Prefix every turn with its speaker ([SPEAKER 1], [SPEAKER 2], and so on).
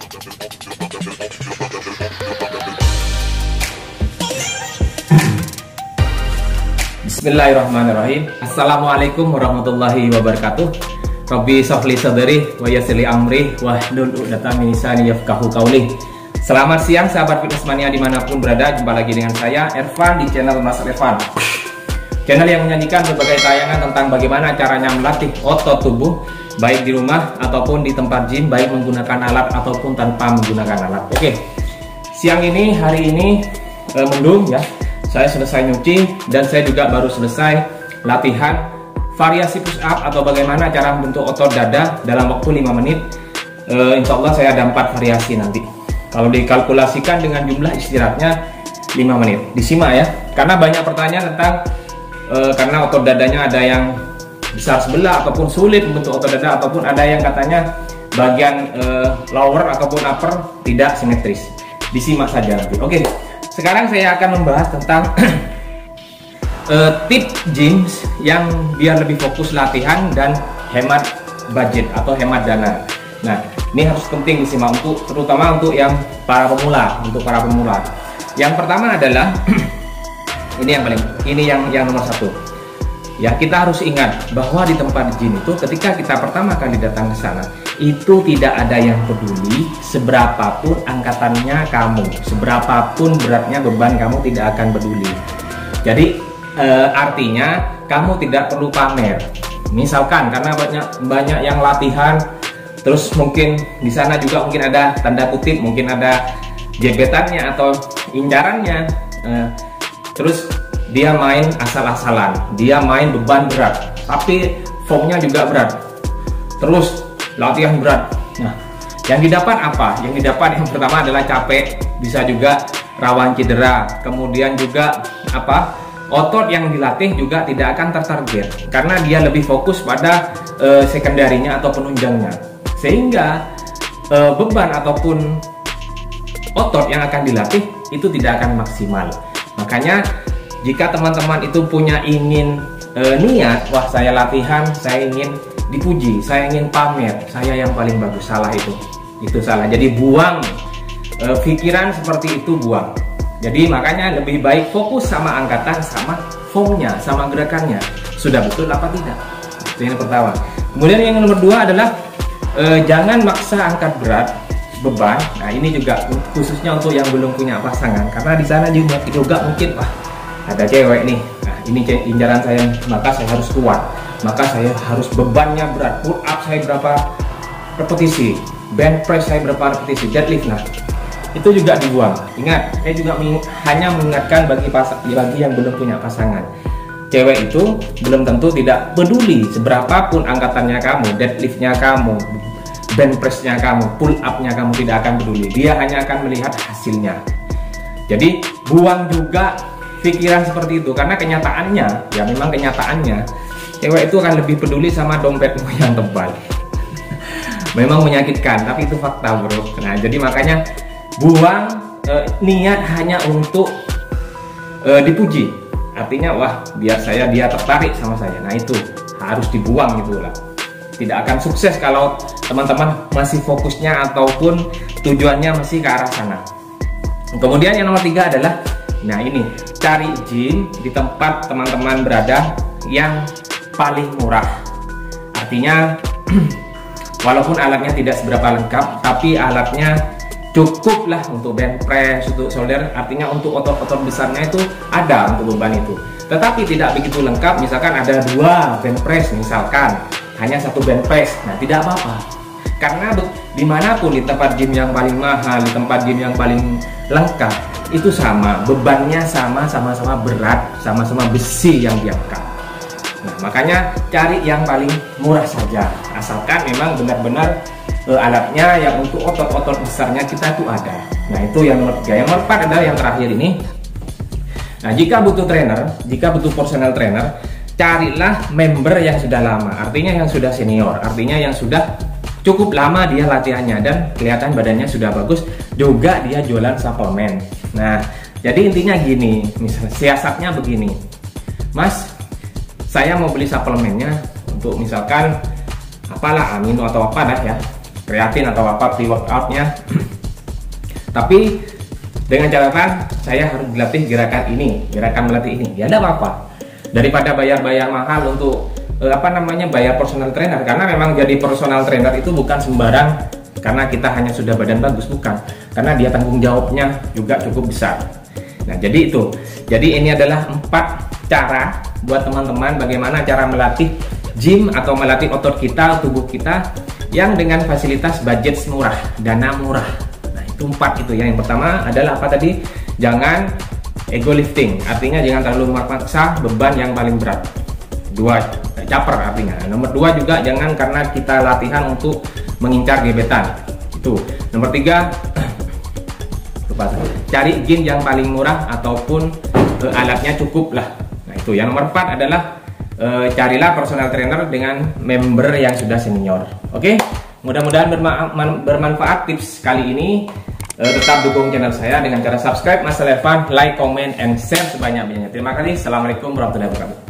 [SPEAKER 1] Bismillahirrahmanirrahim. Assalamualaikum warahmatullahi wabarakatuh. Rabbi shrahli sadri wa yassir li amri wahlul 'uqdatam min lisani yafqahu qawli. Selamat siang sahabat fitness mania dimanapun berada. Jumpa lagi dengan saya Ervan di channel Mas Ervan, channel yang menyajikan berbagai tayangan tentang bagaimana caranya melatih otot tubuh, baik di rumah ataupun di tempat gym, baik menggunakan alat ataupun tanpa menggunakan alat. Oke, siang ini, hari ini mendung ya. Saya selesai nyuci dan saya juga baru selesai latihan variasi push up atau bagaimana cara membentuk otot dada dalam waktu 5 menit. Insya Allah saya ada 4 variasi nanti. Kalau dikalkulasikan dengan jumlah istirahatnya 5 menit. Disimak ya, karena banyak pertanyaan tentang karena otot dadanya ada yang besar sebelah ataupun sulit membentuk otot dada, ataupun ada yang katanya bagian lower ataupun upper tidak simetris. Disimak saja nanti. Oke, sekarang saya akan membahas tentang tips gym yang biar lebih fokus latihan dan hemat budget atau hemat dana. Nah, ini harus penting disimak terutama untuk yang para pemula, Yang pertama adalah ini yang nomor 1. Ya, kita harus ingat bahwa di tempat gym itu ketika kita pertama kali datang ke sana, itu tidak ada yang peduli seberapapun angkatannya kamu, seberapapun beratnya beban kamu, tidak akan peduli. Jadi artinya kamu tidak perlu pamer. Misalkan karena banyak yang latihan, terus mungkin di sana juga mungkin ada tanda kutip, mungkin ada jebetannya atau incarannya, terus dia main asal-asalan, dia main beban berat, tapi formnya juga berat, terus latihan berat. Nah, yang didapat apa? Yang didapat yang pertama adalah capek, bisa juga rawan cedera, kemudian juga otot yang dilatih juga tidak akan tertarget karena dia lebih fokus pada sekundarinya atau penunjangnya, sehingga beban ataupun otot yang akan dilatih itu tidak akan maksimal. Makanya jika teman-teman itu punya niat, wah saya latihan, saya ingin dipuji, saya ingin pamer, saya yang paling bagus, salah itu salah. Jadi buang pikiran seperti itu, buang. Jadi makanya lebih baik fokus sama angkatan, sama formnya, sama gerakannya, sudah betul apa tidak. Itu yang pertama. Kemudian yang nomor 2 adalah jangan maksa angkat berat beban. Nah, ini juga khususnya untuk yang belum punya pasangan, karena di sana juga mungkin ada cewek nih. Nah, ini injaran saya, maka saya harus kuat, maka saya harus bebannya berat. Pull up saya berapa repetisi, bench press saya berapa repetisi, deadlift. Nah, itu juga dibuang. Ingat, saya juga hanya mengingatkan bagi yang belum punya pasangan. Cewek itu belum tentu tidak peduli seberapapun angkatannya kamu, deadliftnya kamu, bench pressnya kamu, pull upnya kamu, tidak akan peduli. Dia hanya akan melihat hasilnya. Jadi buang juga pikiran seperti itu, karena kenyataannya, ya memang kenyataannya, cewek itu akan lebih peduli sama dompetmu yang tebal. Memang menyakitkan, tapi itu fakta, bro. Nah, jadi makanya buang niat hanya untuk dipuji. Artinya, wah biar dia tertarik sama saya. Nah, itu harus dibuang itulah. Tidak akan sukses kalau teman-teman masih fokusnya ataupun tujuannya masih ke arah sana. Kemudian yang nomor 3 adalah, nah ini, cari gym di tempat teman-teman berada yang paling murah. Artinya walaupun alatnya tidak seberapa lengkap, tapi alatnya cukup lah untuk bench press, untuk shoulder. Artinya untuk otot-otot besarnya itu ada untuk beban itu. Tetapi tidak begitu lengkap. Misalkan ada 2 bench press, misalkan hanya 1 bench press. Nah, tidak apa-apa, karena dimanapun, di tempat gym yang paling mahal, di tempat gym yang paling lengkap, itu sama, bebannya sama-sama berat, sama-sama besi yang diangkat. Nah, makanya cari yang paling murah saja, asalkan memang benar-benar alatnya yang untuk otot-otot besarnya kita itu ada. Nah, itu yang nomor 3. Yang nomor 4 adalah yang terakhir ini. Nah, jika butuh trainer, jika butuh personal trainer, carilah member yang sudah lama, artinya yang sudah senior, artinya yang sudah cukup lama dia latihannya dan kelihatan badannya sudah bagus, juga dia jualan suplemen. Nah, jadi intinya gini, misalnya siasatnya begini, Mas, saya mau beli suplemennya untuk misalkan apalah amino atau apa dah ya, kreatin atau apa pre-workoutnya. Tapi dengan catatan saya harus dilatih gerakan ini, gerakan melatih ini. Ya tidak apa-apa. Daripada bayar-bayar mahal untuk bayar personal trainer, karena memang jadi personal trainer itu bukan sembarang karena kita hanya sudah badan bagus, bukan, karena dia tanggung jawabnya juga cukup besar. Nah jadi itu, jadi ini adalah 4 cara buat teman-teman bagaimana cara melatih gym atau melatih otot kita, tubuh kita yang dengan fasilitas budget murah, dana murah. Nah itu 4 itu ya. Yang pertama adalah apa tadi? Jangan ego lifting, artinya jangan terlalu memaksa beban yang paling berat. 2, caper artinya. Nomor 2 juga jangan karena kita latihan untuk mengincar gebetan. Itu. Nomor 3, cari gym yang paling murah ataupun alatnya cukup lah. Nah itu. Yang nomor 4 adalah carilah personal trainer dengan member yang sudah senior. Oke, mudah-mudahan bermanfaat tips kali ini. Tetap dukung channel saya dengan cara subscribe, Mas Levan, like, comment, and share sebanyak-banyaknya. Terima kasih. Assalamualaikum warahmatullahi wabarakatuh.